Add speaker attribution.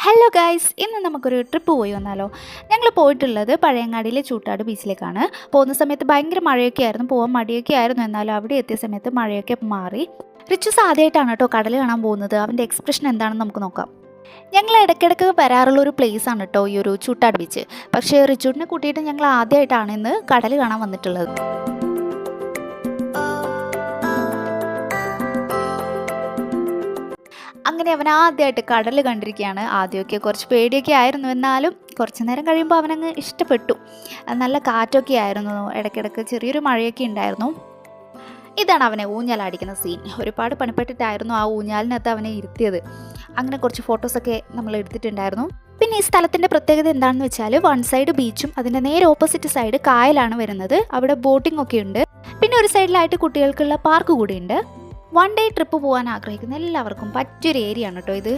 Speaker 1: Hello guys, ഇന്ന് നമുക്കൊരു trip പോയി വന്നാലോ. ഞങ്ങൾ പോയിട്ടുള്ളത് പഴയങ്ങാടിയിലെ ചൂട്ടാട് ബീച്ചിലേക്കാണ്. പോകുന്ന സമയത്ത് ഭയങ്കര മഴയൊക്കെ ആയിരുന്നു, പോകാൻ മടിയൊക്കെ ആയിരുന്നു. എന്നാലും അവിടെ എത്തിയ സമയത്ത് മഴയൊക്കെ മാറി. റിച്ചുസ് ആദ്യമായിട്ടാണ് കേട്ടോ കടൽ കാണാൻ പോകുന്നത്. അവൻ്റെ എക്സ്പ്രഷൻ എന്താണെന്ന് നമുക്ക് നോക്കാം. ഞങ്ങൾ ഇടയ്ക്കിടയ്ക്ക് വരാറുള്ള ഒരു പ്ലേസ് ആണ് കേട്ടോ ഈ ഒരു ചൂട്ടാട് ബീച്ച്. പക്ഷേ റിച്ചൂട്ടിനെ കൂട്ടിയിട്ട് ഞങ്ങൾ ആദ്യമായിട്ടാണ് ഇന്ന് കടൽ കാണാൻ വന്നിട്ടുള്ളത്. അങ്ങനെ അവൻ ആദ്യമായിട്ട് കടൽ കണ്ടിരിക്കുകയാണ്. ആദ്യമൊക്കെ കുറച്ച് പേടിയൊക്കെ ആയിരുന്നു, എന്നാലും കുറച്ച് നേരം കഴിയുമ്പോൾ അവനങ്ങ് ഇഷ്ടപ്പെട്ടു. നല്ല കാറ്റൊക്കെ ആയിരുന്നു, ഇടയ്ക്കിടയ്ക്ക് ചെറിയൊരു മഴയൊക്കെ ഉണ്ടായിരുന്നു. ഇതാണ് അവനെ ഊഞ്ഞാലടിക്കുന്ന സീൻ. ഒരുപാട് പണിപ്പെട്ടിട്ടായിരുന്നു ആ ഊഞ്ഞാലിനകത്ത് അവനെ ഇരുത്തിയത്. അങ്ങനെ കുറച്ച് ഫോട്ടോസൊക്കെ നമ്മൾ എടുത്തിട്ടുണ്ടായിരുന്നു. പിന്നെ ഈ സ്ഥലത്തിൻ്റെ പ്രത്യേകത എന്താണെന്ന് വെച്ചാൽ, വൺ സൈഡ് ബീച്ചും അതിൻ്റെ നേരെ ഓപ്പോസിറ്റ് സൈഡ് കായലാണ് വരുന്നത്. അവിടെ ബോട്ടിംഗ് ഒക്കെ ഉണ്ട്. പിന്നെ ഒരു സൈഡിലായിട്ട് കുട്ടികൾക്കുള്ള പാർക്ക് കൂടിയുണ്ട്. വൺ ഡേ ട്രിപ്പ് പോകാൻ ആഗ്രഹിക്കുന്ന എല്ലാവർക്കും പറ്റിയൊരു ഏരിയ ആണ് കേട്ടോ ഇത്.